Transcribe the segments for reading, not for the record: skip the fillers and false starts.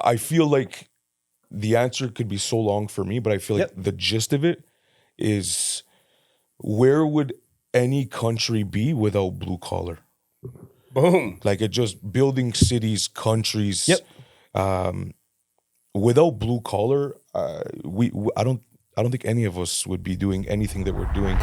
I feel like the answer could be so long for me, but I feel like the gist of it is, where would any country be without blue collar? Boom. Like, it just building cities, countries. Without blue collar, I don't think any of us would be doing anything that we're doing.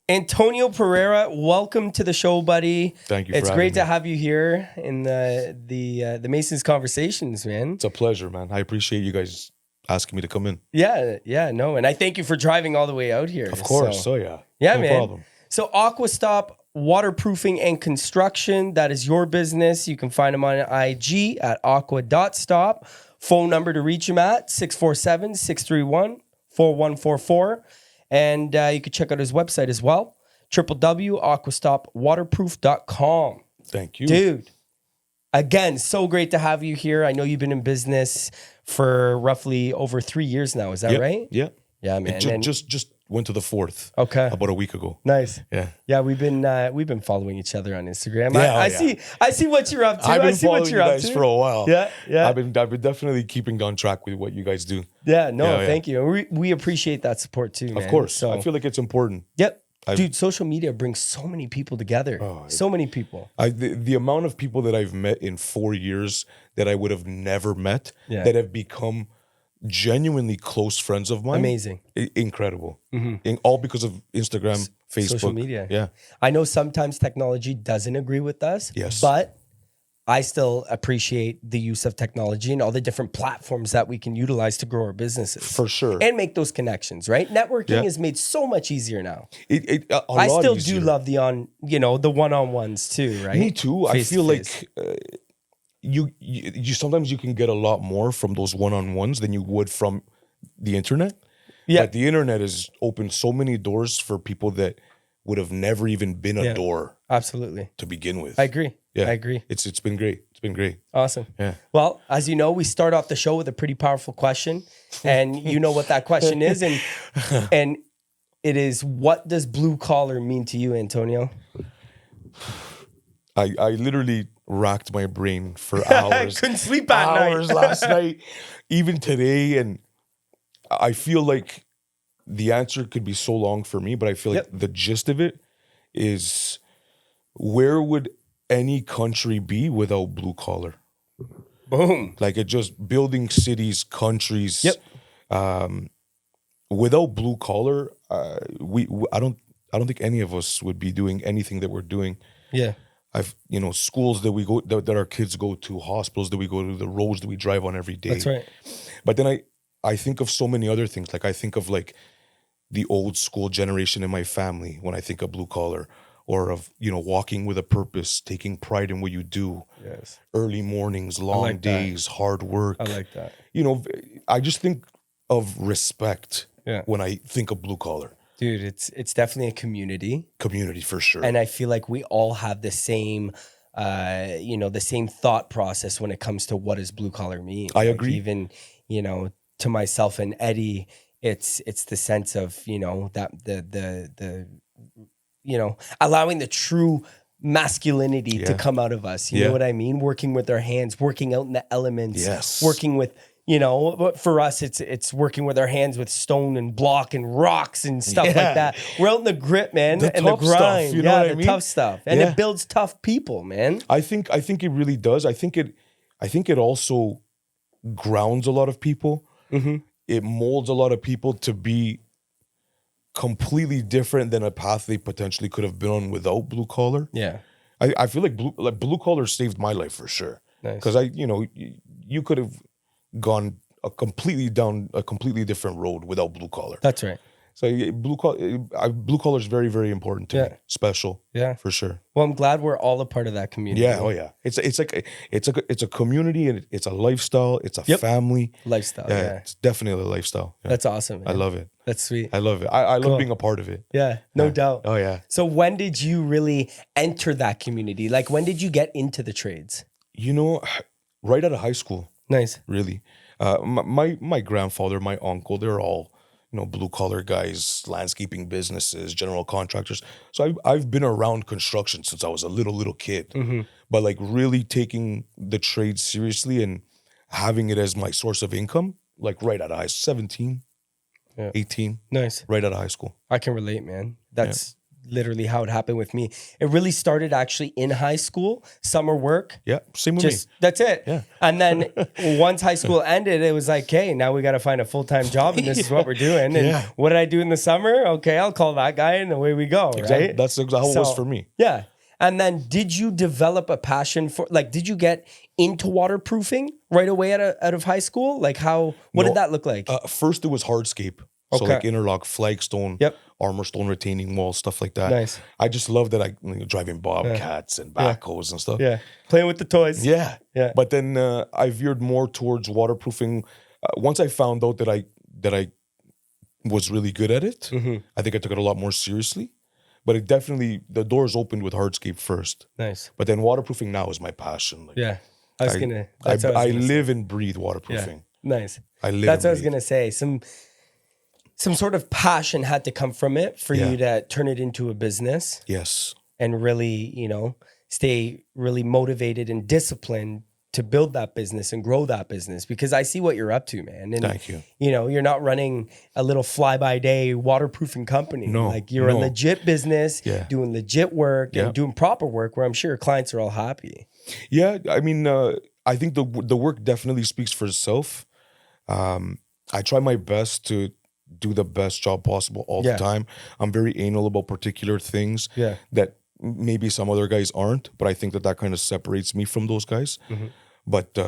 Antonio Pereira, welcome to the show, buddy. Thank you. It's great to have you here in the Masons Conversations, man. It's a pleasure, man. I appreciate you guys asking me to come in. Yeah, no, and I thank you for driving all the way out here. Of course, no man. problem. So Aqua Stop Waterproofing and Construction, that is your business. You can find them on IG at aqua.stop. Phone number to reach them at 647-631-4144. And you can check out his website as well, www.aquastopwaterproof.com. Thank you. Dude, again, so great to have you here. I know you've been in business for roughly over 3 years now. Is that right? Yeah. Yeah, man. Just went to the 4th. Okay. About a week ago. Nice. Yeah. We've been following each other on Instagram. Yeah, I see what you're up to. I've been see following what you're you up guys to for a while. Yeah. I've been definitely keeping on track with what you guys do. Thank you. We appreciate that support too, man. Of course. So, I feel like it's important. Yep. Dude, social media brings so many people together. So many people. The amount of people that I've met in 4 years that I would have never met, that have become genuinely close friends of mine. Amazing. Incredible. All because of Instagram, Facebook. Social media. Yeah. I know sometimes technology doesn't agree with us. Yes. But I still appreciate the use of technology and all the different platforms that we can utilize to grow our businesses. For sure. And make those connections, right? Networking is made so much easier now. I still do love the one-on-ones too, right? Me too. Face I feel to like face. you sometimes you can get a lot more from those one-on-ones than you would from the internet. Yeah. Like, the internet has opened so many doors for people that would have never even been a door. Absolutely. To begin with. I agree. Yeah. I agree. It's been great. It's been great. Awesome. Yeah. Well, as you know, we start off the show with a pretty powerful question, and you know what that question is, and it is, what does blue collar mean to you, Antonio? I literally racked my brain for hours. I couldn't sleep at night. Last night, even today, and I feel like the answer could be so long for me, but I feel like the gist of it is, where would any country be without blue collar? Boom. Like, it just building cities, countries. Without blue collar, I don't think any of us would be doing anything that we're doing. Yeah. Schools that we go, that our kids go to, hospitals that we go to, the roads that we drive on every day. That's right. But then I think of so many other things. Like, I think of like the old school generation in my family when I think of blue collar, or of, walking with a purpose, taking pride in what you do. Yes. Early mornings, long days, hard work. I like that. I just think of respect Yeah. when I think of blue collar. Dude, it's definitely a community. Community, for sure. And I feel like we all have the same, the same thought process when it comes to what does blue collar mean. I agree. Even, to myself and Eddie, it's the sense of, that the allowing the true masculinity to come out of us. You know what I mean? Working with our hands, working out in the elements, working with, for us, it's working with our hands with stone and block and rocks and stuff like that. We're out in the grit, man, and the grind. Stuff, know what I mean? Tough stuff. And it builds tough people, man. I think it really does. I think it also grounds a lot of people. Mm-hmm. It molds a lot of people to be completely different than a path they potentially could have been on without blue collar. Yeah. I feel like blue collar saved my life for sure. Nice. Because you could have gone a completely different road without blue collar. That's right. So blue collar is very, very important to me. Special. Yeah. For sure. Well, I'm glad we're all a part of that community. Yeah. Oh yeah. It's a community, and it's a lifestyle. It's a family lifestyle. Yeah. It's definitely a lifestyle. Yeah. That's awesome, man. I love it. That's sweet. I love it. I love being a part of it. Yeah. No doubt. Oh yeah. So when did you really enter that community? Like, when did you get into the trades? Right out of high school. Nice. Really. My grandfather, my uncle, they're all, blue collar guys, landscaping businesses, general contractors. So I've been around construction since I was a little kid, but like really taking the trade seriously and having it as my source of income, like right out of 17, 18, Nice. right out of high school. I can relate, man. That's literally how it happened with me. It really started actually in high school, summer work. Yeah, same with me. That's it. Yeah. And then once high school ended, it was like, okay, now we got to find a full-time job and this is what we're doing. And what did I do in the summer? Okay, I'll call that guy and away we go, Exactly. right? That's exactly how it was for me. Yeah. And then did you develop a passion for, like, did you get into waterproofing right away out of high school? Like what did that look like? First it was hardscape. So like interlock, flagstone, armor stone, retaining walls, stuff like that. Nice. I just love that driving bobcats and backhoes and stuff. Yeah. Playing with the toys. Yeah. But then I veered more towards waterproofing. Once I found out that I was really good at it, I think I took it a lot more seriously. But it definitely, the doors opened with hardscape first. Nice. But then waterproofing now is my passion. Like, I live and breathe waterproofing. Yeah. Nice. That's what I was going to say. Some sort of passion had to come from it for you to turn it into a business. Yes. And really, stay really motivated and disciplined to build that business and grow that business, because I see what you're up to, man. And thank you. You're not running a little fly-by-day waterproofing company. No, like you're a legit business, doing legit work and doing proper work where I'm sure your clients are all happy. Yeah, I mean, I think the work definitely speaks for itself. I try my best to do the best job possible all the time. I'm very anal about particular things that maybe some other guys aren't, but I think that kind of separates me from those guys. But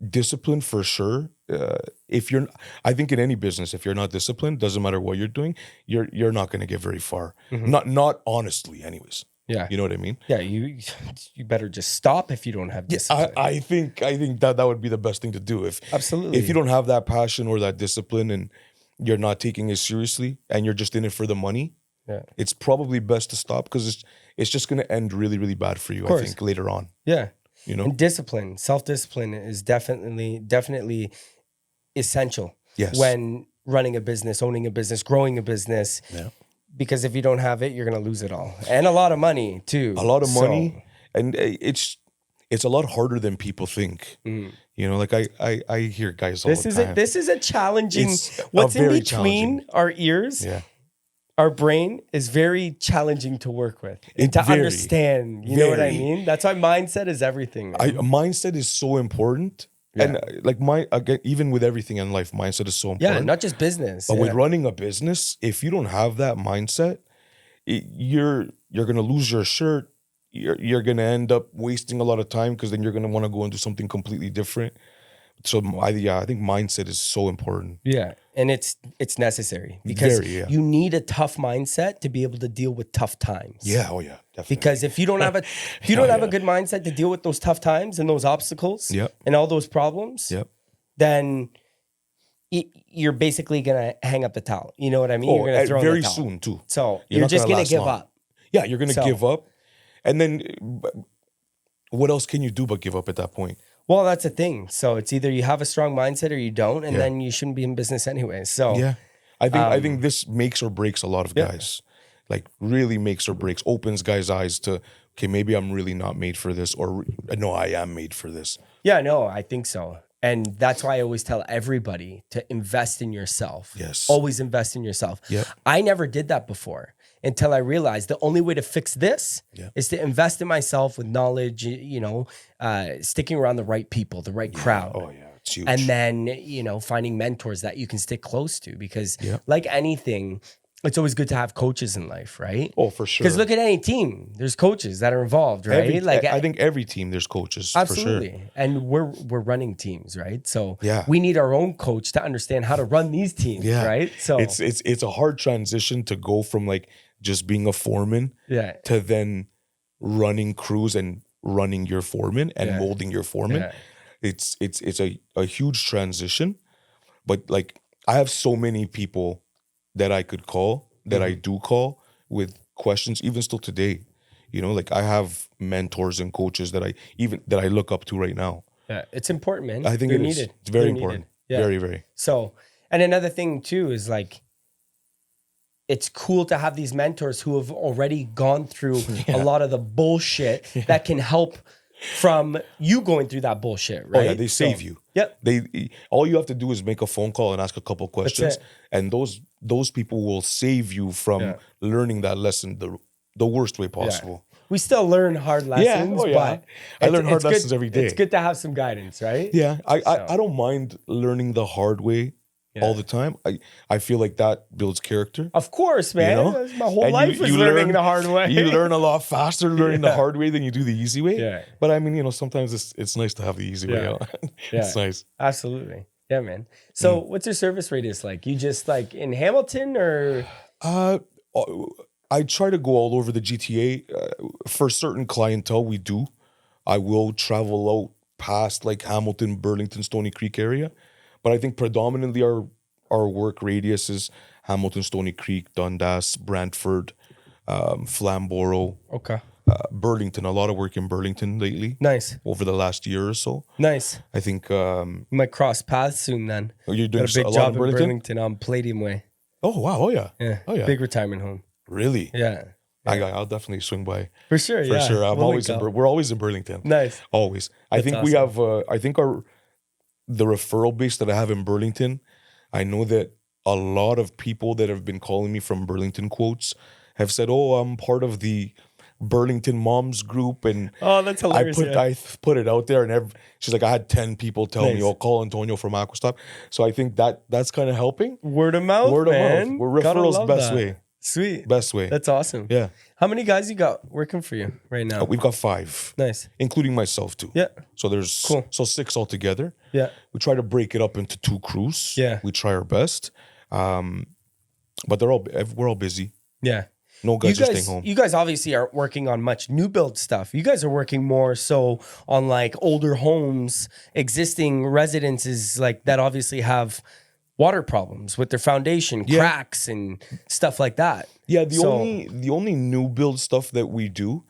discipline for sure. I think in any business, if you're not disciplined, doesn't matter what you're doing, you're not going to get very far. Not honestly, anyways. Yeah, you know what I mean. Yeah, you better just stop if you don't have discipline. I think that would be the best thing to do. Absolutely. If you don't have that passion or that discipline, and you're not taking it seriously, and you're just in it for the money, it's probably best to stop, because it's just going to end really, really bad for you, I think, later on. Yeah. And discipline, self-discipline is definitely essential when running a business, owning a business, growing a business. Yeah. Because if you don't have it, you're going to lose it all. And a lot of money too. A lot of money. And it's a lot harder than people think. Like I hear guys all the time. This is a challenging, what's in between our ears, our brain is very challenging to work with and to understand. You know what I mean? That's why mindset is everything. Mindset is so important. And even with everything in life, mindset is so important. Yeah, not just business. But with running a business, if you don't have that mindset, you're going to lose your shirt. You're going to end up wasting a lot of time, because then you're going to want to go into something completely different. So I think mindset is so important. Yeah, and it's necessary, because you need a tough mindset to be able to deal with tough times. Yeah, oh yeah, definitely. Because if you don't have a good mindset to deal with those tough times and those obstacles and all those problems, then you're basically gonna hang up the towel. You know what I mean? You're gonna throw very in the towel. soon too. So you're just gonna give up. Yeah, you're gonna give up, and then what else can you do but give up at that point? Well, that's the thing. So it's either you have a strong mindset or you don't, and then you shouldn't be in business anyway. So I think this makes or breaks a lot of guys. Like really makes or breaks, opens guys' eyes to, okay, maybe I'm really not made for this, or no, I am made for this. Yeah, no, I think so. And that's why I always tell everybody to invest in yourself. Yes. Always invest in yourself. Yep. I never did that before, until I realized the only way to fix this is to invest in myself with knowledge, sticking around the right people, the right crowd. Oh yeah, it's huge. And then, finding mentors that you can stick close to, because like anything, it's always good to have coaches in life, right? Oh, for sure. Because look at any team, there's coaches that are involved, right? I think every team there's coaches. Absolutely. For sure. And we're running teams, right? So we need our own coach to understand how to run these teams, right? So it's a hard transition to go from like just being a foreman to then running crews and running your foreman and molding your foreman. It's a huge transition, but like I have so many people that I could call, that I do call with questions, even still today. Like I have mentors and coaches that I look up to right now. Yeah, it's important, man. I think it's very important. Yeah. Very, very. So, and another thing too is like, it's cool to have these mentors who have already gone through a lot of the bullshit that can help from you going through that bullshit, right? Oh yeah, they save you. Yep. All you have to do is make a phone call and ask a couple questions, and those people will save you from learning that lesson the worst way possible. We still learn hard lessons, but I learn hard lessons every day. It's good to have some guidance, right? Yeah, I don't mind learning the hard way all the time. I feel like that builds character. Of course, man. You know? My whole life is learning the hard way. You learn a lot faster learning the hard way than you do the easy way. Yeah. But I mean, sometimes it's nice to have the easy way. It's nice. Absolutely. Yeah, man. So what's your service radius like? You just like in Hamilton or? I try to go all over the GTA. For certain clientele, we do. I will travel out past like Hamilton, Burlington, Stony Creek area. But I think predominantly our work radius is Hamilton, Stony Creek, Dundas, Brantford, Flamborough. Okay. Burlington, a lot of work in Burlington lately. Nice. Over the last year or so. Nice. I think... we might cross paths soon then. You're doing got a big a lot job in Burlington on Palladium Way. Oh, wow. Oh, yeah. Yeah. Oh, yeah. Big retirement home. Really? Yeah. I'll definitely swing by. For sure, For sure. We're always in Burlington. Nice. Always. I think we have... I think the referral base that I have in Burlington, I know that a lot of people that have been calling me from Burlington Quotes have said, "Oh, I'm part of the Burlington Moms group," and that's hilarious. I put it out there, and she's like, I had 10 people tell me, "Oh, call Antonio from Aqua Stop." So I think that's kind of helping. Word of mouth, man. We're referrals best way. Sweet. Best way. That's awesome. Yeah. How many guys you got working for you right now? We've got 5. Nice. Including myself too. Yeah. So there's 6 altogether. Yeah. We try to break it up into 2 crews. Yeah. We try our best. But we're all busy. Yeah. No guys are staying home. You guys obviously aren't working on much new build stuff. You guys are working more so on like older homes, existing residences like that obviously have water problems with their foundation, cracks and stuff like that. Yeah, the only new build stuff that we do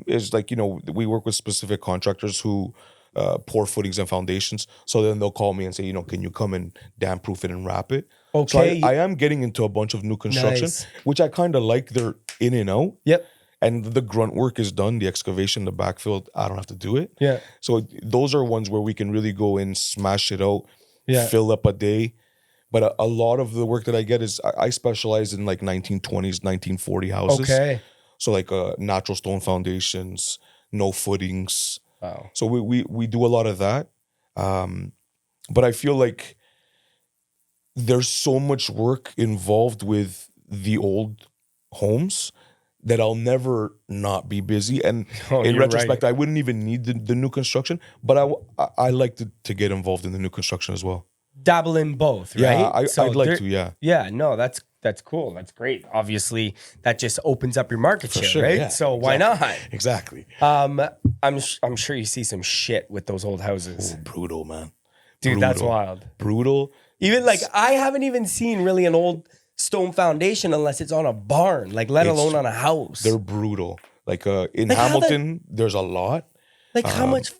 is like, we work with specific contractors who pour footings and foundations. So then they'll call me and say, can you come and damp proof it and wrap it? Okay. So I am getting into a bunch of new construction, which I kind of like. They're in and out. Yep. And the grunt work is done. The excavation, the backfill, I don't have to do it. Yeah. So those are ones where we can really go in, smash it out, Yeah. fill up a day. But a lot of the work that I get is I specialize in like 1920s, 1940 houses. Okay. So like natural stone foundations, no footings. Wow. So we do a lot of that. But I feel like there's so much work involved with the old homes that I'll never not be busy. And in retrospect, I wouldn't even need the new construction, but I like to get involved in the new construction as well. Dabble in both, right? Yeah, I'd like to, yeah. Yeah, no, that's cool. That's great. Obviously, that just opens up your market share, sure, right? yeah, So why not? Exactly. I'm sure you see some shit with those old houses. Oh, brutal, man. Dude, brutal. That's wild. Brutal. Even like I haven't even seen really an old stone foundation unless it's on a barn, like let alone on a house. They're brutal. Like in Hamilton, there's a lot. Like how much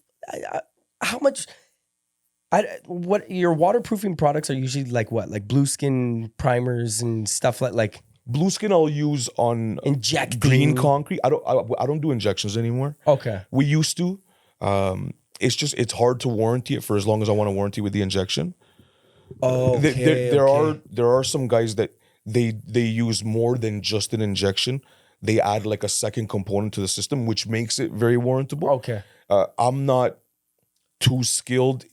what your waterproofing products are usually like what? Like blue skin primers and stuff like blue skin I'll use on injecting green concrete. I don't do injections anymore. Okay. We used to. It's hard to warranty it for as long as I want to warranty with the injection. Oh, okay. There are some guys that they use more than just an injection. They add like a second component to the system, which makes it very warrantable. Okay. I'm not too skilled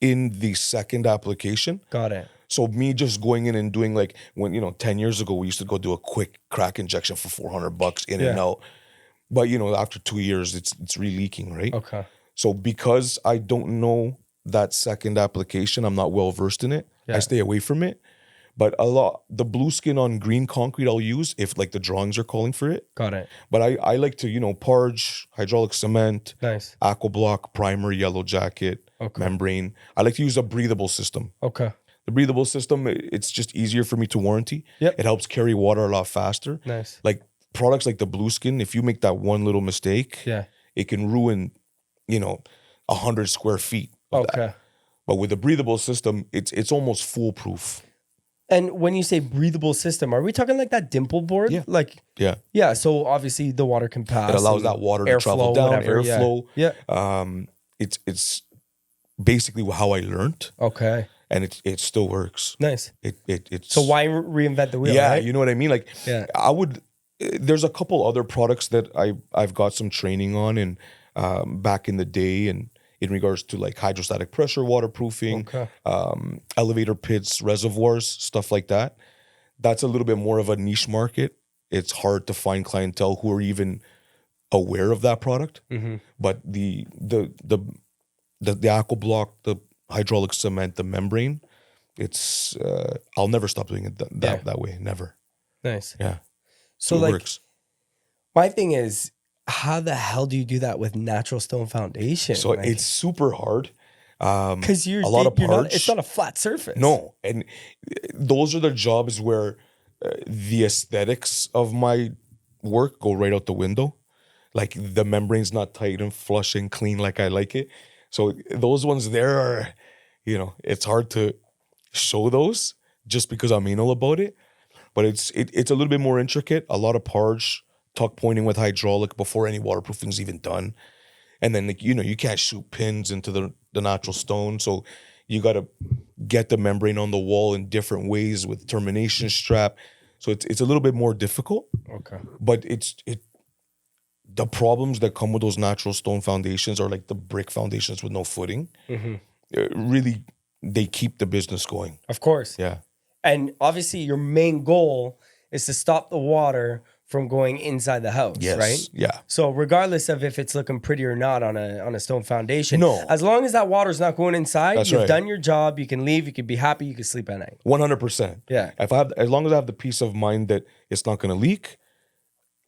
in the second application. Got it. So me just going in and doing like when 10 years ago we used to go do a quick crack injection for $400 in and out. But after 2 years it's re-leaking, right? Okay. So because I don't know that second application, I'm not well versed in it. Yeah. I stay away from it. But the blue skin on green concrete I'll use if like the drawings are calling for it. Got it. But I like to, parge, hydraulic cement, nice, aqua block, primer, yellow jacket, membrane. I like to use a breathable system. Okay. The breathable system, it's just easier for me to warranty. Yep. It helps carry water a lot faster. Nice. Like products like the blue skin, if you make that one little mistake, it can ruin, 100 square feet of that. But with the breathable system, it's almost foolproof. And when you say breathable system, are we talking like that dimple board? Yeah. Like, Yeah. yeah. So obviously the water can pass. It allows and that water to travel airflow, down, whatever. airflow. Yeah. It's basically how I learned, Okay. and it still works. Nice. It's So why reinvent the wheel? yeah, right? you know what I mean. Like, Yeah. I would. There's a couple other products that I've got some training on, and back in the day, and in regards to like hydrostatic pressure waterproofing, Okay. elevator pits, reservoirs, stuff like that. That's a little bit more of a niche market. It's hard to find clientele who are even aware of that product. Mm-hmm. But the Aqua Block, the hydraulic cement, the membrane, it's I'll never stop doing it that way. Never. Nice. Yeah. So it like, works. my thing is, how the hell do you do that with natural stone foundation? So like, it's super hard. because a lot of parts. It's not a flat surface. No, and those are the jobs where the aesthetics of my work go right out the window. Like the membrane's not tight and flush and clean like I like it. So those ones there are, it's hard to show those just because I'm anal about it. But it's a little bit more intricate. A lot of parts, tuck pointing with hydraulic before any waterproofing's even done. And then, like, you can't shoot pins into the natural stone. So you got to get the membrane on the wall in different ways with termination strap. So it's a little bit more difficult. Okay. But the problems that come with those natural stone foundations are like the brick foundations with no footing. Mm-hmm. Really, they keep the business going. Of course. Yeah. And obviously your main goal is to stop the water from going inside the house, Yes. right? Yeah. So regardless of if it's looking pretty or not on a stone foundation, No. as long as that water's not going inside, That's you've right. done your job, you can leave, you can be happy, you can sleep at night. 100%. Yeah. As long as I have the peace of mind that it's not going to leak,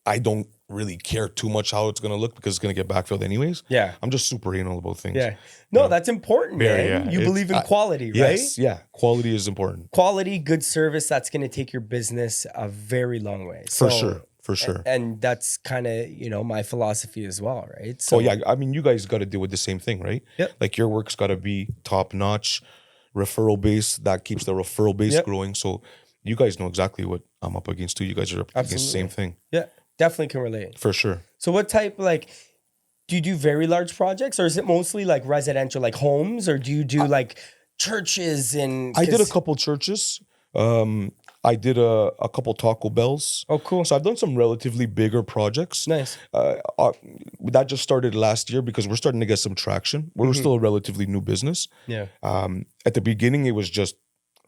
I don't really care too much how it's going to look because it's going to get backfilled anyways. Yeah. I'm just super anal about things. Yeah. No, that's important, Very, man. yeah. You believe in quality, right? Yes. Yeah. Quality is important. Quality, good service, that's going to take your business a very long way. For sure. For sure. And that's kind of, my philosophy as well, right? So, yeah. I mean, you guys got to deal with the same thing, right? Yep. Like your work's got to be top notch, referral base. That keeps the referral base growing. So you guys know exactly what I'm up against too. You guys are up against the same thing. Yeah, definitely can relate. For sure. So what type, do you do very large projects or is it mostly like residential, like homes, or do you do like churches and... I did a couple churches. I did a couple Taco Bells. Oh, cool. So I've done some relatively bigger projects. Nice. That just started last year because we're starting to get some traction. We're still a relatively new business. Yeah. At the beginning, it was just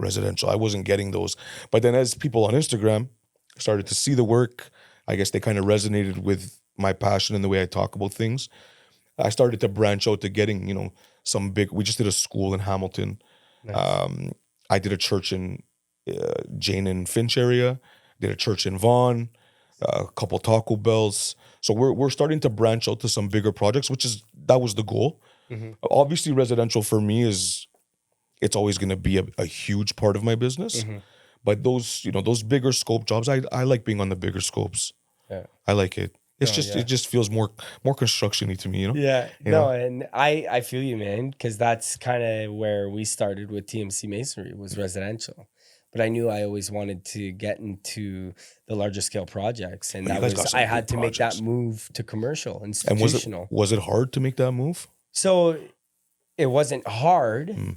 residential. I wasn't getting those. But then as people on Instagram started to see the work, I guess they kind of resonated with my passion and the way I talk about things. I started to branch out to getting, some big... We just did a school in Hamilton. Nice. I did a church in Jane and Finch area, did a church in Vaughan, a couple Taco Bells. So we're starting to branch out to some bigger projects, that was the goal. Mm-hmm. Obviously, residential for me it's always going to be a huge part of my business. Mm-hmm. But those bigger scope jobs, I like being on the bigger scopes. Yeah, I like it. It just feels more construction-y to me, Yeah, You know? And I feel you, man, because that's kind of where we started with TMC Masonry, was residential. But I knew I always wanted to get into the larger scale projects, and I had to make that move to commercial, institutional. And was it hard to make that move? So it wasn't hard.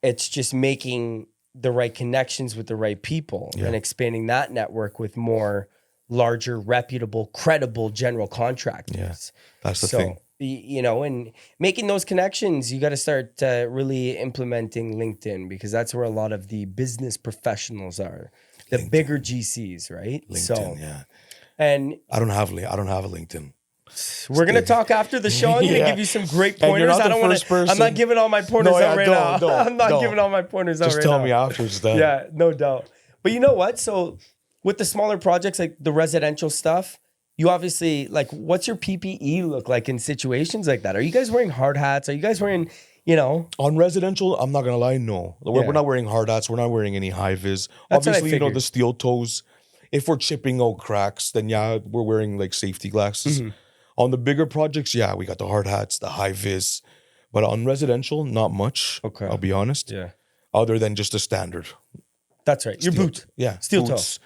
It's just making the right connections with the right people and expanding that network with more larger, reputable, credible general contractors. Yeah, that's the thing. And making those connections, you got to start really implementing LinkedIn, because that's where a lot of the business professionals are, the LinkedIn. Bigger GCs, right? LinkedIn, yeah. And I don't have a LinkedIn. We're gonna talk after the show. I'm gonna give you some great pointers. I don't want to. I'm not giving all my pointers out right now. I'm not giving all my pointers out right now. Just tell me after. Then. Yeah, no doubt. But you know what? So with the smaller projects, like the residential stuff, you obviously, what's your PPE look like in situations like that? Are you guys wearing hard hats? Are you guys wearing, On residential, I'm not going to lie, no. We're not wearing hard hats. We're not wearing any high vis. That's obviously, the steel toes. If we're chipping out cracks, then we're wearing safety glasses. Mm-hmm. On the bigger projects, we got the hard hats, the high vis. But on residential, not much. Okay. I'll be honest. Yeah. Other than just a standard. That's right. Your boots. Yeah. Steel Boots,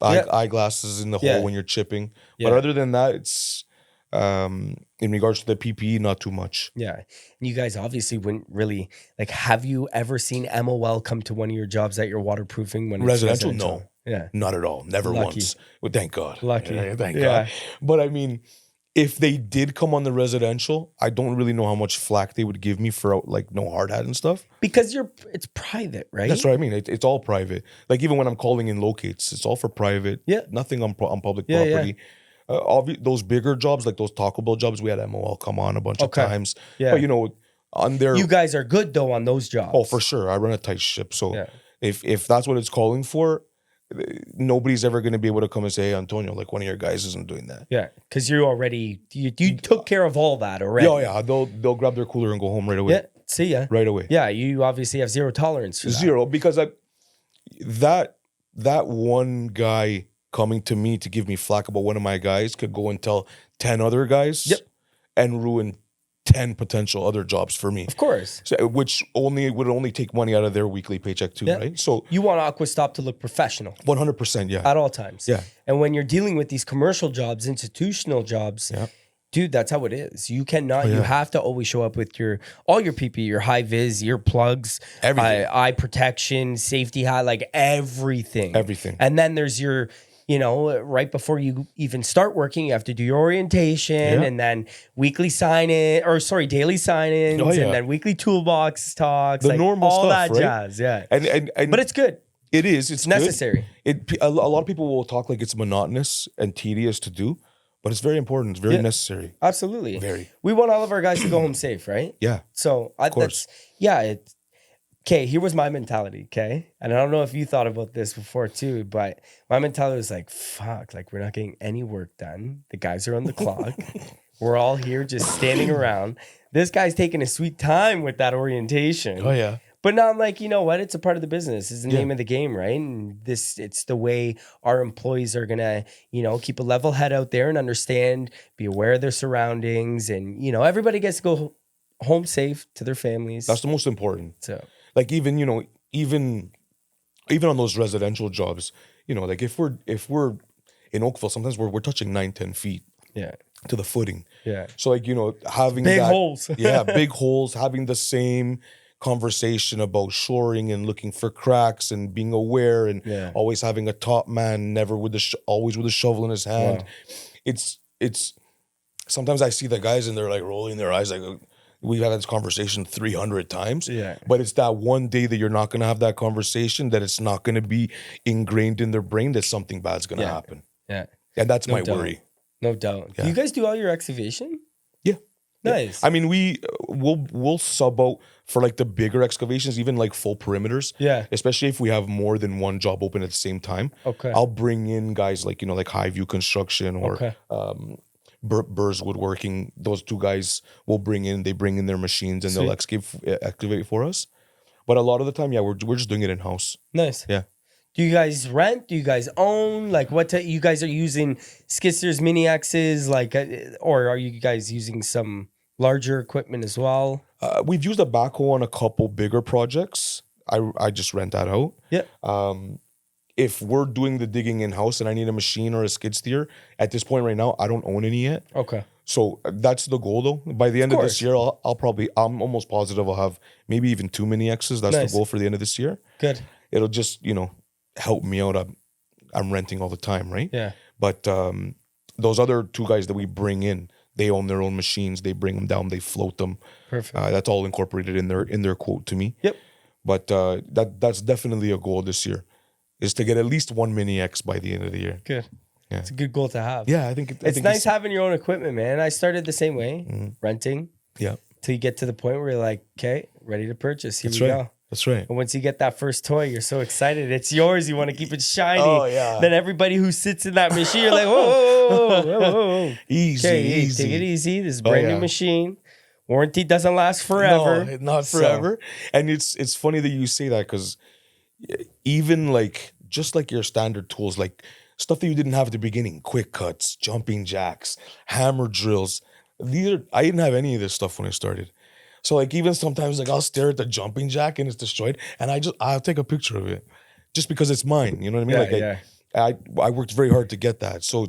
toe. Yeah. eyeglasses in the hole when you're chipping. Yeah. But other than that, it's in regards to the PPE, not too much. Yeah. And you guys obviously wouldn't really like, have you ever seen MOL come to one of your jobs that you're waterproofing when it's residential? No. Yeah. Not at all. Never once. Well, thank God. Lucky. Thank God. But I mean, if they did come on the residential, I don't really know how much flack they would give me for like no hard hat and stuff. Because it's private, right? That's what I mean. It's all private. Like even when I'm calling in locates, it's all for private. Yeah. Nothing on public property. Yeah. Those bigger jobs, like those Taco Bell jobs, we had MOL come on a bunch of times. Yeah. But you know, on their you guys are good though on those jobs. Oh, for sure. I run a tight ship. So if that's what it's calling for, nobody's ever going to be able to come and say, hey, Antonio, like one of your guys isn't doing that. Yeah, because you already you took care of all that already. Oh yeah, they'll grab their cooler and go home right away. Yeah, see ya right away. Yeah, you obviously have zero tolerance for that. Zero, because that one guy coming to me to give me flack about one of my guys could go and tell 10 other guys and ruin 10 potential other jobs for me. Of course. So, which would only take money out of their weekly paycheck too, right? So you want Aqua Stop to look professional. 100%, yeah. At all times. Yeah. And when you're dealing with these commercial jobs, institutional jobs, dude, that's how it is. You cannot, you have to always show up with all your PPE, your high vis, earplugs, everything, eye protection, safety hat, like everything. Everything. And then there's your, right before you even start working, you have to do your orientation and then daily sign-ins and then weekly toolbox talks. The normal all stuff, that right? jazz, yeah. And but it's good. It is. It's necessary. A lot of people will talk like it's monotonous and tedious to do, but it's very important. It's very necessary. Absolutely. Very. We want all of our guys to go home safe, right? Yeah. So of course. Okay, here was my mentality, okay? And I don't know if you thought about this before too, but my mentality was like, fuck, like we're not getting any work done. The guys are on the clock. We're all here just standing around. This guy's taking a sweet time with that orientation. Oh, yeah. But now I'm like, you know what? It's a part of the business. It's the name of the game, right? And it's the way our employees are gonna, keep a level head out there and understand, be aware of their surroundings, and everybody gets to go home safe to their families. That's the most important. So, like even on those residential jobs, like if we're in Oakville, sometimes we're touching 9-10 feet. Yeah. To the footing. Yeah. So like having big holes. Big holes, having the same conversation about shoring and looking for cracks and being aware and always having a top man, never always with a shovel in his hand. Wow. It's sometimes I see the guys and they're like rolling their eyes like we've had this conversation 300 times. Yeah. But it's that one day that you're not going to have that conversation, that it's not going to be ingrained in their brain that something bad's going to happen. Yeah. And that's my worry. No doubt. Yeah. Do you guys do all your excavation? Yeah. Nice. I mean, we'll sub out for like the bigger excavations, even like full perimeters. Yeah. Especially if we have more than one job open at the same time. Okay. I'll bring in guys like, like High View Construction or Burrs Woodworking. Those two guys will bring in their machines and they'll excavate for us. But a lot of the time, we're just doing it in-house. Nice. Yeah. Do you guys rent? Do you guys own? Like you guys are using skid steers, mini X's, or are you guys using some larger equipment as well? We've used a backhoe on a couple bigger projects. I just rent that out. Yeah. If we're doing the digging in-house and I need a machine or a skid steer, at this point right now, I don't own any yet. Okay. So that's the goal though. By the end of this year, I'm almost positive I'll have maybe even 2 mini X's. That's the goal for the end of this year. Good. It'll just, help me out. I'm renting all the time, right? Yeah. But those other two guys that we bring in, they own their own machines. They bring them down. They float them. Perfect. That's all incorporated in their quote to me. Yep. But that's definitely a goal this year, is to get at least 1 mini X by the end of the year. Good. Yeah. It's a good goal to have. Yeah, I think it's nice having your own equipment, man. I started the same way, renting. Yeah. Till you get to the point where you're like, okay, ready to purchase. Here we go. That's right. And once you get that first toy, you're so excited. It's yours. You want to keep it shiny. Oh, yeah. Then everybody who sits in that machine, you're like, whoa. Easy. Take it easy. This is a brand new machine. Warranty doesn't last forever. No, not forever. And it's funny that you say that, because even just like your standard tools, like stuff that you didn't have at the beginning, quick cuts, jumping jacks, hammer drills. I didn't have any of this stuff when I started. So even sometimes I'll stare at the jumping jack and it's destroyed, and I'll take a picture of it just because it's mine. You know what I mean? I worked very hard to get that. So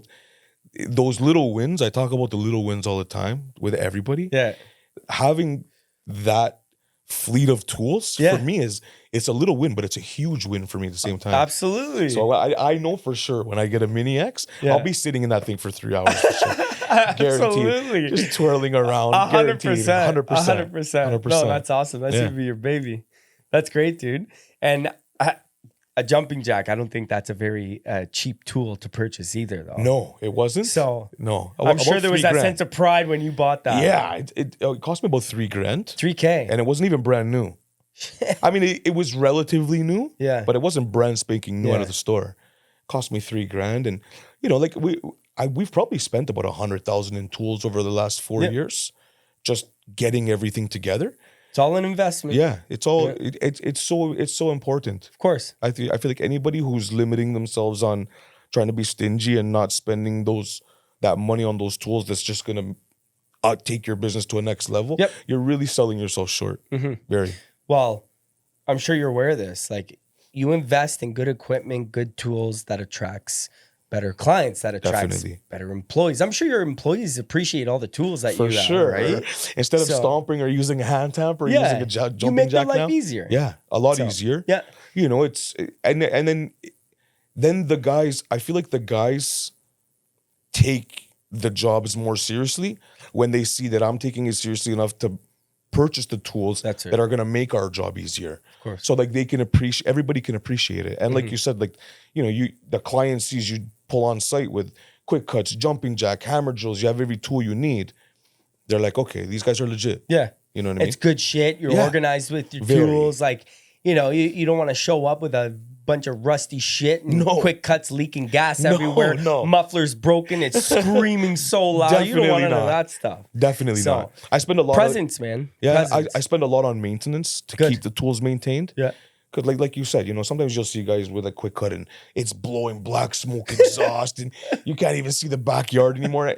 those little wins, I talk about the little wins all the time with everybody. Yeah. Having that fleet of tools for me it's a little win, but it's a huge win for me at the same time. Absolutely. So I know for sure when I get a Mini X, I'll be sitting in that thing for 3 hours for sure. Absolutely. Just twirling around. 100%. 100%. No, that's awesome. That's gonna be your baby. That's great, dude. And a jumping jack, I don't think that's a very cheap tool to purchase either, though. No, it wasn't. So no, I'm sure there was that sense of pride when you bought that. Yeah, it cost me about $3,000. $3,000, and it wasn't even brand new. I mean, it was relatively new. Yeah, but it wasn't brand spanking new out of the store. It cost me $3,000, and like we've probably spent about $100,000 in tools over the last 4 years, just getting everything together. It's all an investment. Yeah, it's all it's so important. Of course. I feel like anybody who's limiting themselves on trying to be stingy and not spending that money on those tools, that's just gonna take your business to a next level. Yep. You're really selling yourself short. Mm-hmm. Very. Well, I'm sure you're aware of this. Like, you invest in good equipment, good tools that attracts better clients, that attracts better employees. I'm sure your employees appreciate all the tools that you have, right? Instead of stomping or using a hand tamp or using a jumping jack, you make their life easier. Yeah, a lot easier. Yeah, it's and then the guys. I feel like the guys take the jobs more seriously when they see that I'm taking it seriously enough to purchase the tools that are going to make our job easier. Of course. So like they can appreciate, everybody can appreciate it. And like you said, like, the client sees you pull on site with quick cuts, jumping jack, hammer drills, you have every tool you need. They're like, okay, these guys are legit. Yeah. You know what I mean? It's good shit. You're organized with your tools. Like, you don't want to show up with a bunch of rusty shit and quick cuts leaking gas everywhere. No. Muffler's broken. It's screaming so loud. Definitely you don't want none of that stuff. Definitely not. I spend a lot man. Yeah, I spend a lot on maintenance to keep the tools maintained. Yeah. Because like you said, sometimes you'll see guys with a quick cut and it's blowing black smoke exhaust and you can't even see the backyard anymore.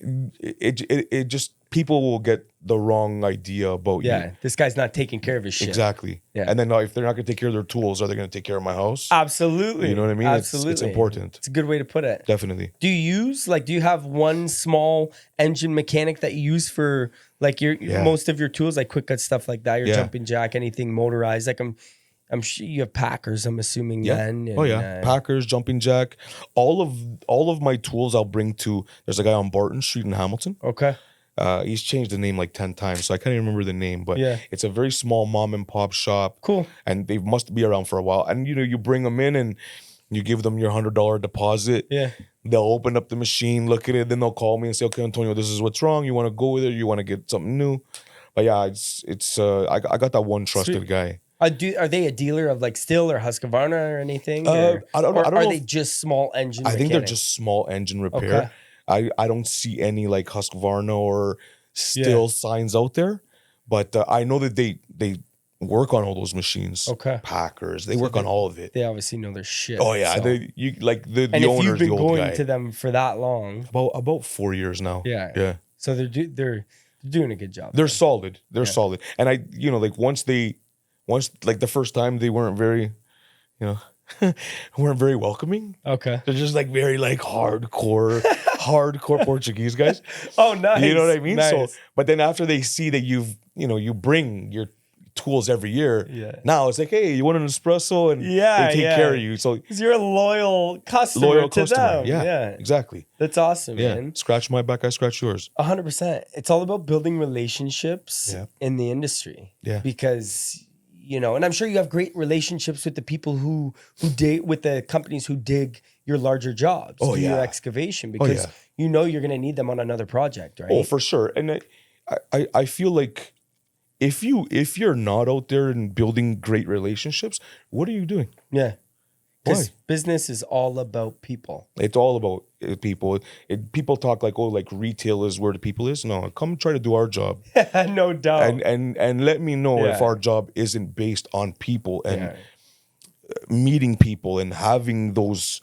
It just, people will get the wrong idea about you. Yeah, this guy's not taking care of his shit. Exactly. Yeah. And then if they're not going to take care of their tools, are they going to take care of my house? Absolutely. You know what I mean? Absolutely. It's important. It's a good way to put it. Definitely. Do you have one small engine mechanic that you use for like your most of your tools, like quick cut stuff like that, your jumping jack, anything motorized? Like I'm sure you have Packers, I'm assuming then. And, Packers, jumping jack. All of my tools I'll bring to, there's a guy on Barton Street in Hamilton. Okay. He's changed the name like 10 times, so I can't even remember the name, but it's a very small mom and pop shop. Cool. And they must be around for a while. And you bring them in and you give them your $100 deposit. Yeah. They'll open up the machine, look at it, then they'll call me and say, okay, Antonio, this is what's wrong. You want to go with it? You want to get something new? But yeah, I got that one trusted guy. Are they a dealer of like Stihl or Husqvarna or anything? I don't know. Are they just small engine I think they're just small engine repair. Okay. I don't see any like Husqvarna or Stihl signs out there, but I know that they work on all those machines. Okay. Packers, they work on all of it. They obviously know their shit. Oh yeah, so. the and owner's if you've been the old going guy. to them for that long, about 4 years now. Yeah. So they're doing a good job. They're solid. They're solid. And I like once like the first time they weren't very, weren't very welcoming. Okay. They're just like very like hardcore Portuguese guys. Oh, nice. You know what I mean? Nice. So, but then after they see that you bring your tools every year, now it's like, hey, you want an espresso? And they take care of you. So because you're a loyal customer to them. Yeah, exactly. That's awesome, man. Scratch my back, I scratch yours. 100%. It's all about building relationships in the industry. Yeah. Because and I'm sure you have great relationships with the people who dig, with the companies who dig your larger jobs, do your excavation, because you're going to need them on another project, right? Oh, for sure. And I feel like if you're not out there and building great relationships, what are you doing? Yeah. Because business is all about people. It's all about people. People talk like, like retail is where the people is. No, come try to do our job. No doubt. And let me know if our job isn't based on people and meeting people and having those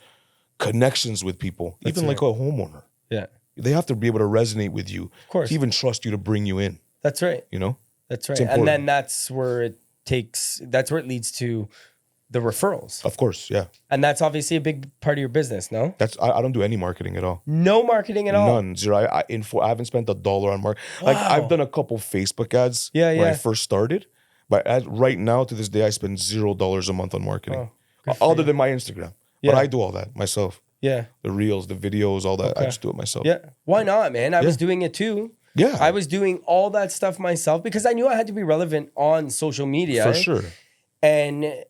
connections with people. That's even like a homeowner. Yeah. They have to be able to resonate with you. Of course. To even trust you to bring you in. That's right. You know? That's right. And then that's where it leads to the referrals. Of course, yeah. And that's obviously a big part of your business, no? I don't do any marketing at all. No marketing at all? None. Zero. I haven't spent $1 on marketing. Like, I've done a couple Facebook ads when I first started. But right now, to this day, I spend $0 a month on marketing. Other than my Instagram. But I do all that myself. Yeah. The reels, the videos, all that. I just do it myself. Yeah. Why not, man? I was doing it too. Yeah. I was doing all that stuff myself because I knew I had to be relevant on social media. For sure. And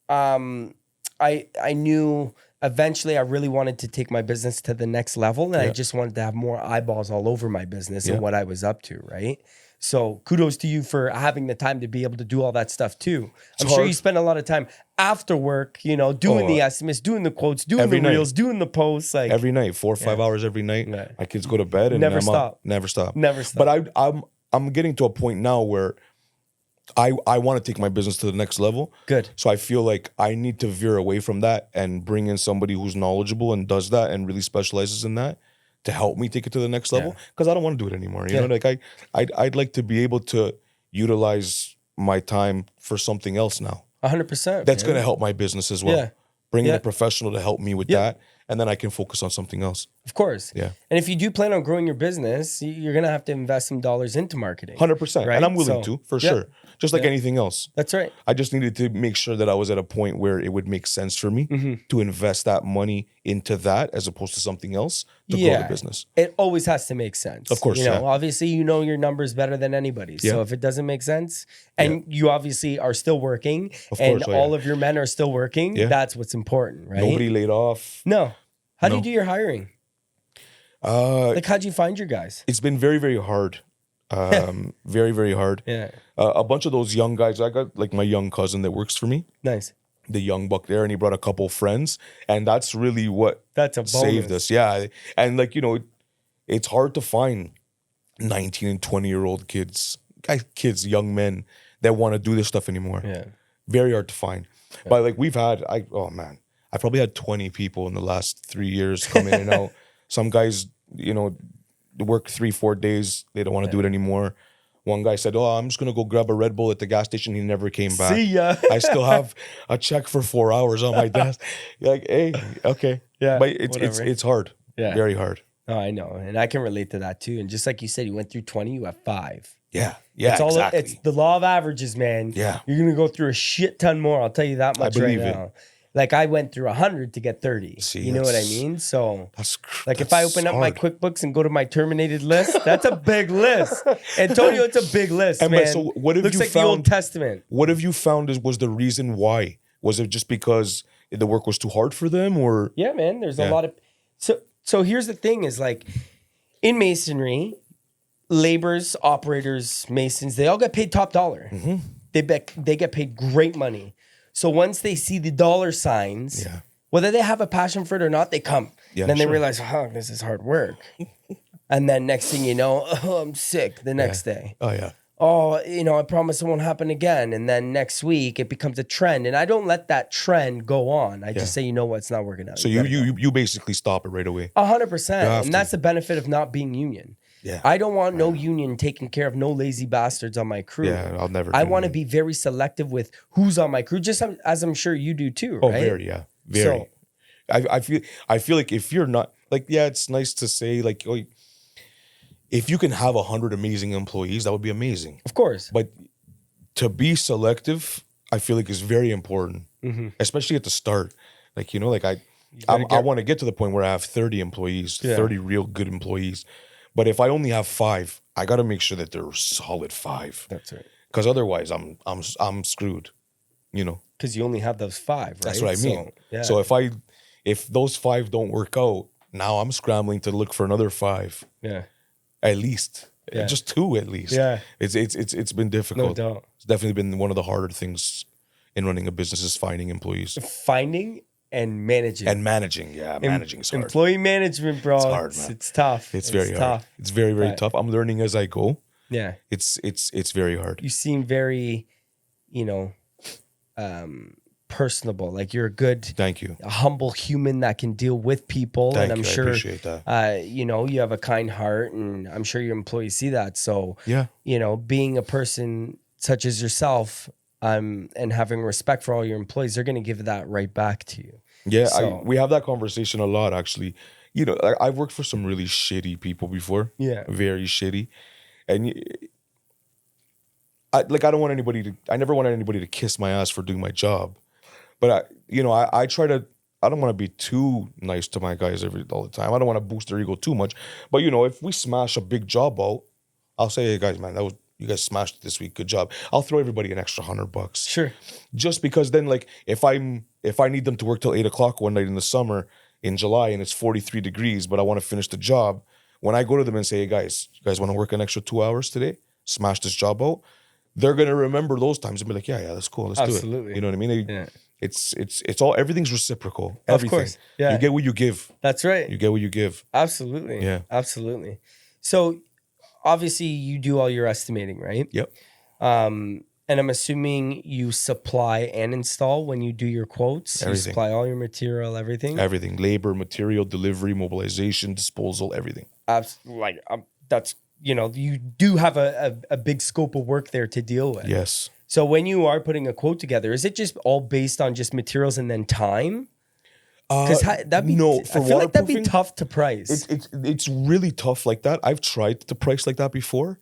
I knew eventually I really wanted to take my business to the next level. And I just wanted to have more eyeballs all over my business and what I was up to, right? So kudos to you for having the time to be able to do all that stuff too. I'm sure you spend a lot of time after work, you know, doing the estimates, doing the quotes, doing the reels, doing the posts. Like every night, 4 or 5 hours every night. My kids go to bed and never stop. Never stop. Never stop. But I'm getting to a point now where I want to take my business to the next level. Good. So I feel like I need to veer away from that and bring in somebody who's knowledgeable and does that and really specializes in that to help me take it to the next level. Because I don't want to do it anymore. You know, like I'd like to be able to utilize my time for something else now. 100%. That's going to help my business as well. Yeah. Bring in a professional to help me with that. And then I can focus on something else. Of course. Yeah. And if you do plan on growing your business, you're going to have to invest some dollars into marketing. 100%. Right? And I'm willing to, for sure. Just like anything else. That's right. I just needed to make sure that I was at a point where it would make sense for me to invest that money into that as opposed to something else to grow the business. It always has to make sense. Of course, you know, obviously, you know your numbers better than anybody. So if it doesn't make sense, and you obviously are still working, and all of your men are still working, that's what's important, right? Nobody laid off. No. How do you do your hiring? Like, how'd you find your guys? It's been very, very hard. Very, very hard. Yeah. A bunch of those young guys, I got like my young cousin that works for me. Nice. The young buck there, and he brought a couple friends, and that's really what saved us. Yeah. And like, you know, it's hard to find 19 and 20-year-old kids, young men that want to do this stuff anymore. Yeah. Very hard to find. Yeah. But like I probably had 20 people in the last 3 years come in and out. Some guys, you know, work 3-4 days. They don't want to do it anymore. One guy said, I'm just going to go grab a Red Bull at the gas station. He never came back. See ya. I still have a check for 4 hours on my desk. You're like, hey, okay. Yeah. But it's hard. Yeah. Very hard. Oh, I know. And I can relate to that too. And just like you said, you went through 20, you have 5. Yeah. Yeah, exactly. It's the law of averages, man. Yeah. You're going to go through a shit ton more. I'll tell you that much right now. It. Like I went through 100 to get 30. See, you know what I mean? So like if I open up my QuickBooks and go to my terminated list, that's a big list. Antonio, it's a big list, man. So what have Looks you like found, the Old Testament. What have you found was the reason why? Was it just because the work was too hard for them, or? Yeah, man. There's a lot of so here's the thing is like in masonry, laborers, operators, masons, they all get paid top dollar. Mm-hmm. They get paid great money. So once they see the dollar signs, whether they have a passion for it or not, they come. Yeah, then they realize, this is hard work. And then next thing you know, I'm sick the next day. Oh, yeah. Oh, you know, I promise it won't happen again. And then next week it becomes a trend. And I don't let that trend go on. I just say, you know what, it's not working out. So you basically stop it right away. 100%. And that's the benefit of not being union. Yeah. I don't want no union taking care of no lazy bastards on my crew. Yeah, I'll never. I want to be very selective with who's on my crew, just as I'm sure you do too, right? Oh, very, yeah. Very. So, I feel like if you're not, like, it's nice to say, like, if you can have 100 amazing employees, that would be amazing. Of course. But to be selective, I feel like is very important, especially at the start. Like, you know, like I want to get to the point where I have 30 employees, 30 real good employees. But if I only have 5, I got to make sure that they're solid 5. That's right. Because otherwise, I'm screwed. You know. Because you only have those 5, right? That's what I mean. So if those 5 don't work out, now I'm scrambling to look for another 5. Yeah. At least. Yeah. Just 2 at least. Yeah. It's been difficult. No doubt. It's definitely been one of the harder things in running a business is finding employees. Finding and managing. Managing is hard. Employee management, bro. It's hard, man. It's tough. It's very hard. It's very, very tough. I'm learning as I go. Yeah. It's very hard. You seem very, you know, personable. Like you're a good, thank you, a humble human that can deal with people. Thank and I'm you. sure, I appreciate that. You know, you have a kind heart, and I'm sure your employees see that. So, yeah, you know, being a person such as yourself, and having respect for all your employees, they're going to give that right back to you. Yeah, So, we have that conversation a lot, actually. You know, I've worked for some really shitty people before. yeah, Very shitty. And I don't want anybody to, I never wanted anybody to kiss my ass for doing my job. But I try to, I don't want to be too nice to my guys all the time. I don't want to boost their ego too much. But if we smash a big job out, I'll say, hey guys, man, you guys smashed it this week. Good job. I'll throw everybody an extra $100. sure. Just because then, like, if I need them to work till 8:00 one night in the summer in July and it's 43 degrees, but I want to finish the job, when I go to them and say, hey guys, you guys want to work an extra 2 hours today? Smash this job out. They're gonna remember those times and be like, yeah, that's cool. Let's do it. Absolutely. You know what I mean? Yeah. It's all, everything's reciprocal. Of Everything. course. Yeah. You get what you give. That's right. You get what you give. Absolutely. Yeah. Absolutely. So obviously you do all your estimating, right? Yep. And I'm assuming you supply and install when you do your quotes. Everything. You supply all your material, everything. Everything. Labor, material, delivery, mobilization, disposal, everything. That's, you do have a big scope of work there to deal with. Yes. So when you are putting a quote together, is it just all based on just materials and then time? Because that'd be, no, I for feel like that'd be waterproofing, tough to price. It's really tough like that. I've tried to price like that before,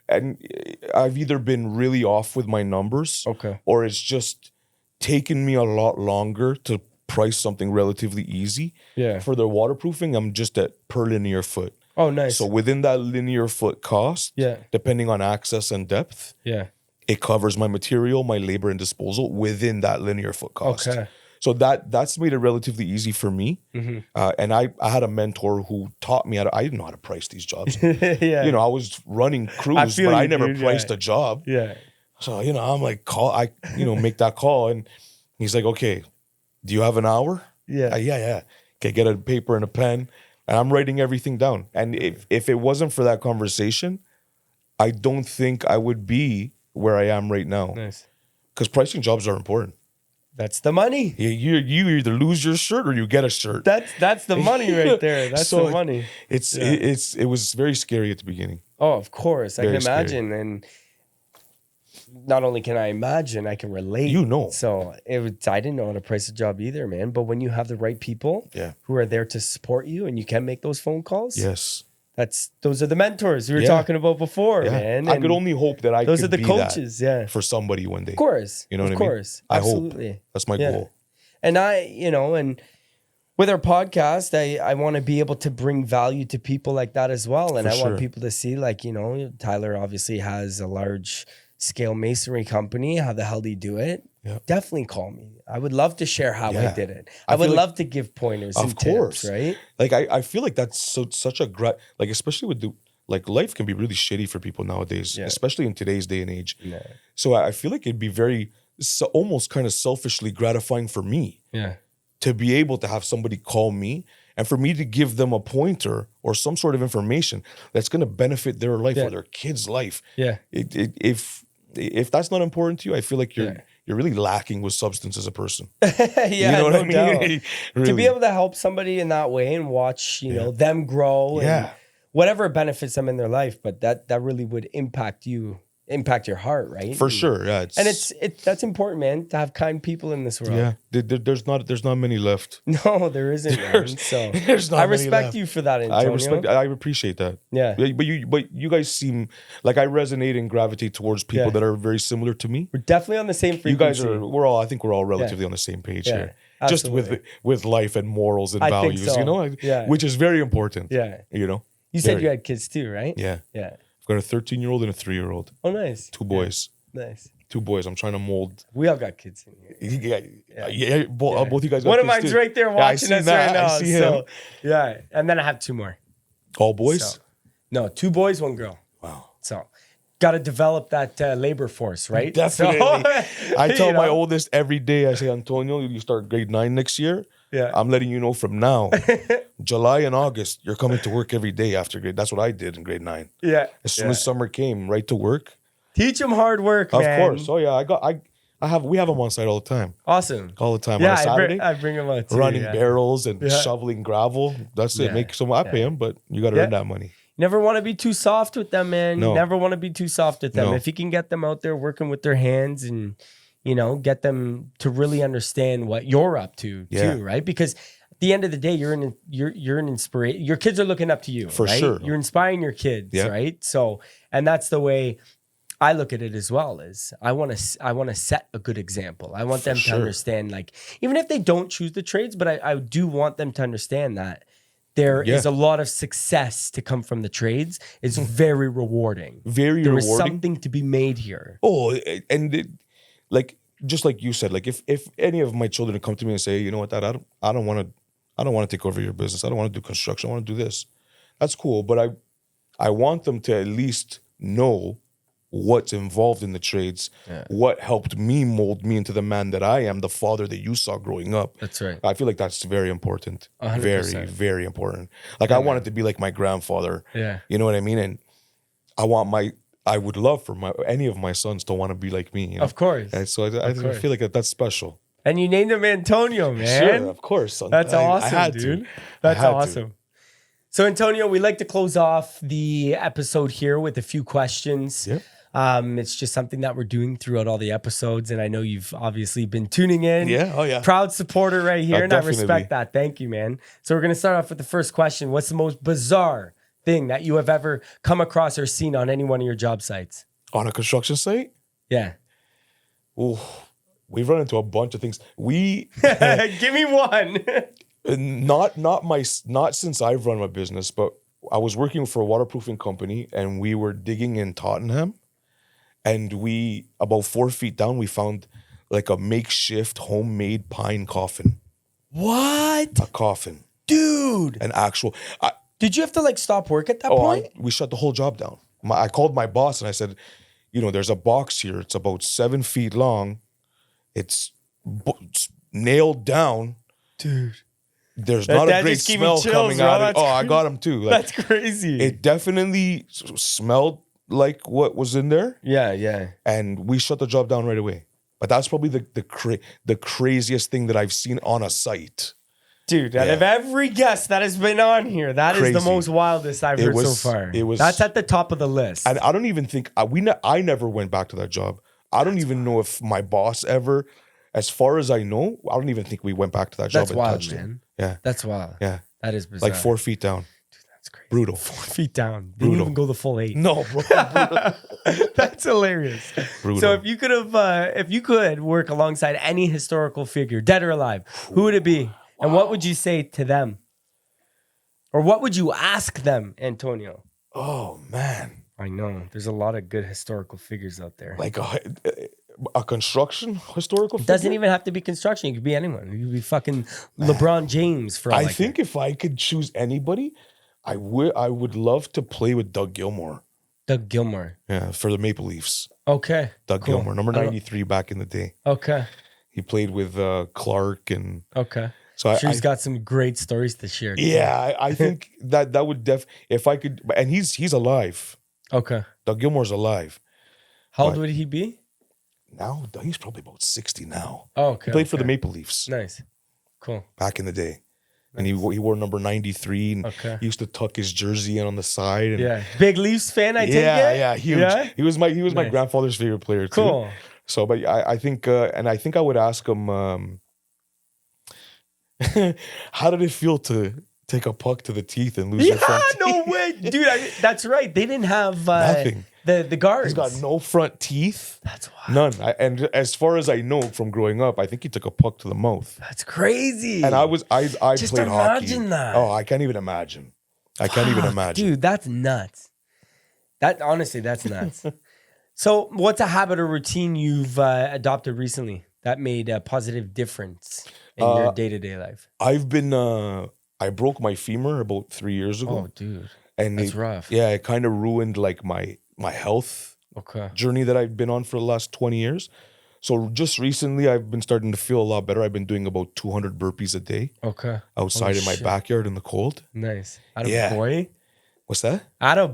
and I've either been really off with my numbers, Okay. or it's just taken me a lot longer to price something relatively easy. Yeah. For the waterproofing, I'm just at per linear foot. Oh, nice. So within that linear foot cost, Yeah. depending on access and depth, Yeah. it covers my material, my labor, and disposal within that linear foot cost. Okay. So that's made it relatively easy for me. Mm-hmm. And I had a mentor who taught me I didn't know how to price these jobs. Yeah. I was running crews, feel but I you, never dude. priced Yeah. a job. Yeah. So, I'm like, make that call. And he's like, okay, do you have an hour? Yeah. Yeah. Okay, get a paper and a pen. And I'm writing everything down. And if it wasn't for that conversation, I don't think I would be where I am right now. Nice. Because pricing jobs are important. That's the money. You either lose your shirt or you get a shirt. That's the money right there. That's So the money. It was very scary at the beginning. Oh, of course. I Very can imagine. And not only can I imagine, I can relate. So I didn't know how to price a job either, man. But when you have the right people who are there to support you and you can make those phone calls. Yes. Those are the mentors we were talking about before, man. I could only hope that those could are the be coaches, that for somebody one day. Of course. You know what I mean? Of course. I Absolutely. hope. That's my goal. And and with our podcast, I want to be able to bring value to people like that as well. And I want people to see, like, Tyler obviously has a large scale masonry company. How the hell do you do it? Yep. Definitely call me. I would love to share how I did it. I would love to give pointers and tips, right? Like, I feel like that's such a like, especially with life can be really shitty for people nowadays, especially in today's day and age. Yeah. So I feel like it'd be very, almost kind of selfishly gratifying for me to be able to have somebody call me and for me to give them a pointer or some sort of information that's going to benefit their life or their kid's life. Yeah. If that's not important to you, I feel like you're really lacking with substance as a person. You know what I mean? Really. To be able to help somebody in that way and watch, them grow and whatever benefits them in their life, but that really would impact your heart, right? For sure, yeah. That's important, man, to have kind people in this world. Yeah, there's not many left. No, there isn't. So I respect you for that, Antonio. I appreciate that. Yeah, but you guys seem like I resonate and gravitate towards people that are very similar to me. We're definitely on the same frequency. You guys I think we're all relatively on the same page here. Absolutely. Just with life and morals and values, which is very important. Yeah, You said you had kids too, right? Yeah. Yeah. Got a 13-year-old and a 3-year-old. Oh, nice. 2 boys. Nice. 2 boys. I'm trying to mold. We all got kids in here. Both you guys got One kids of mine's too. right there watching us right now. I see him. Yeah. And then I have 2 more. All boys? No, 2 boys, 1 girl. Wow. So got to develop that labor force, right? Definitely. I tell my oldest every day, I say, Antonio, you start grade 9 next year. Yeah. I'm letting you know from now, July and August, you're coming to work every day after grade. That's what I did in grade 9. Yeah. As soon as summer came, right to work. Teach them hard work, man. Of course. Oh yeah, we have them on site all the time. Awesome. All the time. On a Saturday, I bring them out too. Running barrels and shoveling gravel. That's it. I pay them, but you got to earn that money. never want to be too soft with them, man. No. You never want to be too soft with them. No. If you can get them out there working with their hands and, get them to really understand what you're up to too, right? Because at the end of the day, you're an inspiration. Your kids are looking up to you, For right? sure. You're inspiring your kids, right? So, and that's the way I look at it as well. Is I want to set a good example. I want them to understand, like, even if they don't choose the trades, but I do want them to understand that there is a lot of success to come from the trades. It's very rewarding. There is something to be made here. Oh, and just like you said, like if any of my children come to me and say, you know what, Dad, I don't want to take over your business. I don't want to do construction. I want to do this. That's cool, but I want them to at least know what's involved in the trades, what helped me mold me into the man that I am, the father that you saw growing up. That's right. I feel like that's very important. 100%. Very, very important. Like I wanted to be like my grandfather. Yeah. You know what I mean? And I would love for any of my sons to want to be like me. Of course. And so I feel like that's special. And you named him Antonio, man. Sure, of course. Son. That's awesome, I had dude. to. That's awesome. So, Antonio, we like to close off the episode here with a few questions. Yep. It's just something that we're doing throughout all the episodes, and I know you've obviously been tuning in. Yeah, oh yeah. Proud supporter right here, and definitely. I respect that. Thank you, man. So we're going to start off with the first question. What's the most bizarre thing that you have ever come across or seen on any one of your job sites? On a construction site? Yeah. Ooh, we've run into a bunch of things. Give me one. Not since I've run my business, but I was working for a waterproofing company, and we were digging in Tottenham. And about 4 feet down, we found like a makeshift homemade pine coffin. What? A coffin. Dude. An actual. Did you have to like stop work at that point? We shut the whole job down. I called my boss and I said, there's a box here. It's about 7 feet long. It's nailed down. Dude. There's not a great smell coming out of it. Oh, I got him too. That's crazy. It definitely smelled like what was in there. Yeah. And we shut the job down right away. But that's probably the craziest thing that I've seen on a site. Dude, out of every guest that has been on here, that is the most wildest I've heard so far. That's at the top of the list. And I don't even think, I never went back to that job. I don't even know if my boss ever, as far as I know, I don't even think we went back to that job. That's wild, man. Yeah. That's wild. Yeah. That is bizarre. Like 4 feet down. Dude, that's crazy. Brutal. 4 feet down. Didn't even go the full 8. No, bro. That's hilarious. Brutal. So if you could work alongside any historical figure, dead or alive, who would it be? And what would you say to them? Or what would you ask them, Antonio? Oh, man. I know. There's a lot of good historical figures out there. Like a construction historical figure? It doesn't even have to be construction. It could be anyone. You could be fucking LeBron James for all I think if I could choose anybody, I would love to play with Doug Gilmour. Doug Gilmour. Yeah, for the Maple Leafs. Okay. Doug Gilmour, number 93 back in the day. Okay. He played with Clark and... Okay. So he's got some great stories to share. Yeah, I think that would if I could, and he's alive. Okay. Doug Gilmour's alive. How old would he be? Now he's probably about 60 now. Oh, okay. He played for the Maple Leafs. Nice. Cool. Back in the day. And he wore number 93 and he used to tuck his jersey in on the side. And, Big Leafs fan, I take it? Yeah, huge. Yeah? He was my grandfather's favorite player too. Cool. So, but I think I would ask him, how did it feel to take a puck to the teeth and lose your front teeth? No way. Dude, that's right. They didn't have nothing. The guards. He's got no front teeth. That's wild. None. And as far as I know from growing up, I think he took a puck to the mouth. That's crazy. And I just played hockey. Imagine that. Oh, I can't even imagine. Can't even imagine. Dude, that's nuts. Honestly, that's nuts. So what's a habit or routine you've adopted recently that made a positive difference in your day-to-day life? I broke my femur about 3 years ago. Oh, dude. And that's rough. Yeah, it kind of ruined like my health journey that I've been on for the last 20 years. So just recently, I've been starting to feel a lot better. I've been doing about 200 burpees a day. Okay. Outside in my backyard in the cold. Nice. Boy. What's that?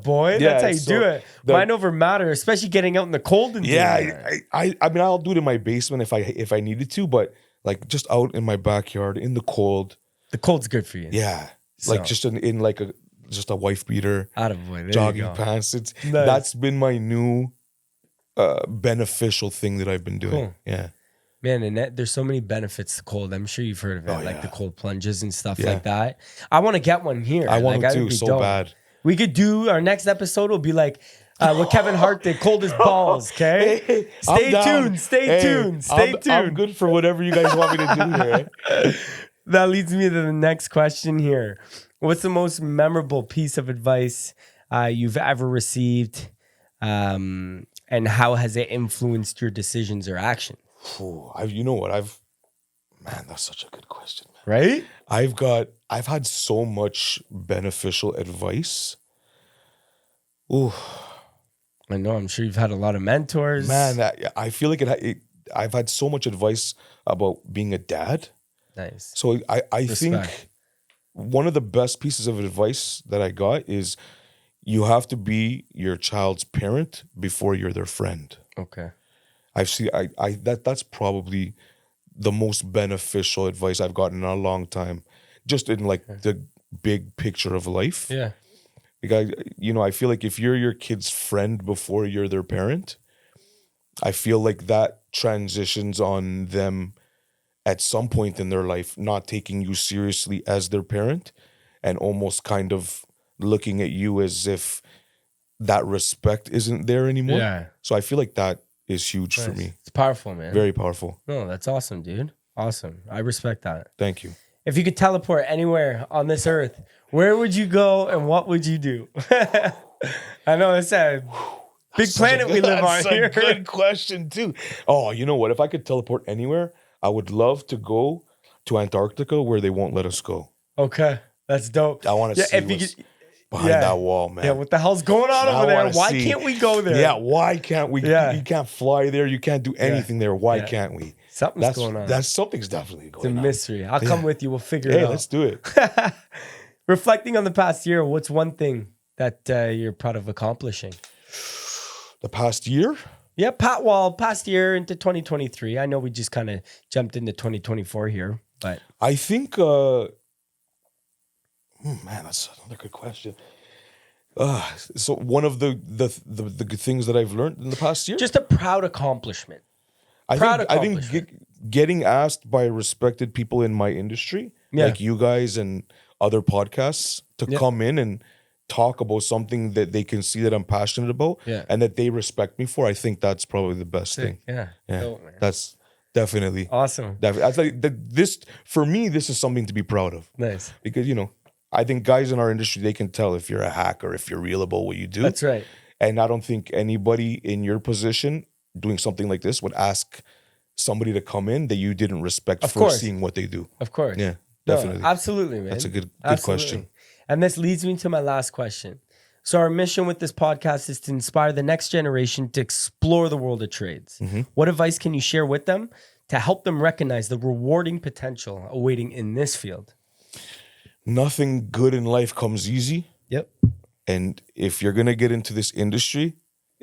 Boy. Yeah, that's how you do it. Mind over matter, especially getting out in the cold. And I mean, I'll do it in my basement if I needed to, but like just out in my backyard in the cold. The cold's good for you. Yeah. Like just in like just a wife beater, Attaboy, there jogging you go. pants. Nice. That's been my new beneficial thing that I've been doing. Cool. Yeah. Man, and there's so many benefits to cold. I'm sure you've heard of it, Oh, like yeah. the cold plunges and stuff like that. I want to get one here. I want like, to too, so bad. We could do our next episode will be like what Kevin Hart did, cold as balls. Okay, Hey, stay tuned. Stay tuned. I'm good for whatever you guys want me to do here. That leads me to the next question here. What's the most memorable piece of advice you've ever received, and how has it influenced your decisions or actions? You know what? Man, that's such a good question, man. Right? I've had so much beneficial advice. Ooh. I know. I'm sure you've had a lot of mentors. Man, I feel like I've had so much advice about being a dad. Nice. So I think one of the best pieces of advice that I got is you have to be your child's parent before you're their friend. Okay. That's probably the most beneficial advice I've gotten in a long time, just in like the big picture of life. Yeah. Because, I feel like if you're your kid's friend before you're their parent, I feel like that transitions on them at some point in their life, not taking you seriously as their parent and almost kind of looking at you as if that respect isn't there anymore. Yeah. So I feel like that is huge for me. It's powerful, man. Very powerful. No, that's awesome, dude. Awesome. I respect that. Thank you. If you could teleport anywhere on this earth, where would you go and what would you do? I know it's a big planet we live on here. That's a good question too. Oh, you know what? If I could teleport anywhere, I would love to go to Antarctica where they won't let us go. Okay. That's dope. I want to see what's behind that wall, man. Yeah, what the hell's going on over there? Why can't we go there? Yeah, why can't we? Yeah. You can't fly there. You can't do anything there. Why can't we? Something's going on. Something's definitely going on. It's a mystery. I'll come with you. We'll figure it out. Hey, let's do it. Reflecting on the past year, what's one thing that you're proud of accomplishing? The past year? Yeah, past year into 2023. I know we just kind of jumped into 2024 here, but I think, man, that's another good question. So one of the good things that I've learned in the past year, just a proud accomplishment. I think getting asked by respected people in my industry, like you guys and other podcasts, to come in and talk about something that they can see that I'm passionate about and that they respect me for. I think that's probably the best thing. Yeah. Dope, man. That's definitely awesome. I think this for me, this is something to be proud of. Nice. Because, I think guys in our industry, they can tell if you're a hacker, if you're real about what you do. That's right. And I don't think anybody in your position doing something like this would ask somebody to come in that you didn't respect for seeing what they do. Of course. Yeah, definitely. No, absolutely, man. That's a good question. And this leads me to my last question. So our mission with this podcast is to inspire the next generation to explore the world of trades. Mm-hmm. What advice can you share with them to help them recognize the rewarding potential awaiting in this field? Nothing good in life comes easy. Yep. And if you're going to get into this industry,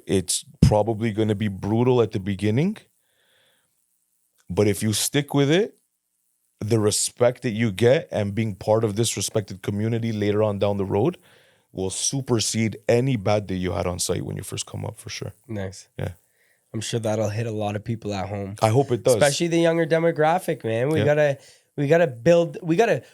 it's probably going to be brutal at the beginning. But if you stick with it, the respect that you get and being part of this respected community later on down the road will supersede any bad day you had on site when you first come up, for sure. Nice. Yeah. I'm sure that'll hit a lot of people at home. I hope it does. Especially the younger demographic, man. We gotta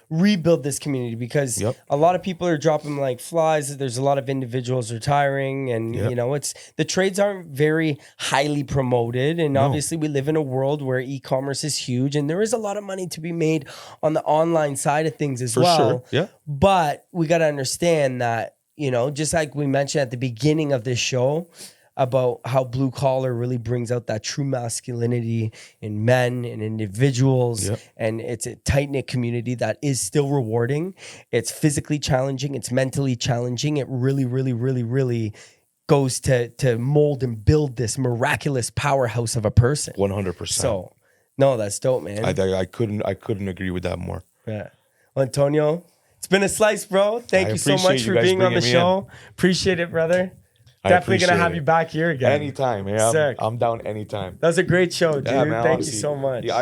rebuild this community because a lot of people are dropping like flies. There's a lot of individuals retiring, and it's the trades aren't very highly promoted. And obviously, we live in a world where e-commerce is huge, and there is a lot of money to be made on the online side of things as well. Sure. Yeah. But we got to understand that just like we mentioned at the beginning of this show, about how blue collar really brings out that true masculinity in men and individuals. And it's a tight-knit community that is still rewarding. It's physically challenging. It's mentally challenging. It really, really, really, really goes to mold and build this miraculous powerhouse of a person. 100%. So, no, that's dope, man. I couldn't agree with that more. Yeah. Well, Antonio, it's been a slice, bro. Thank you so much for being on the show. Appreciate it, brother. Definitely going to have you back here again. Anytime, man. I'm down anytime. That was a great show, dude. Thank you so much. Yeah,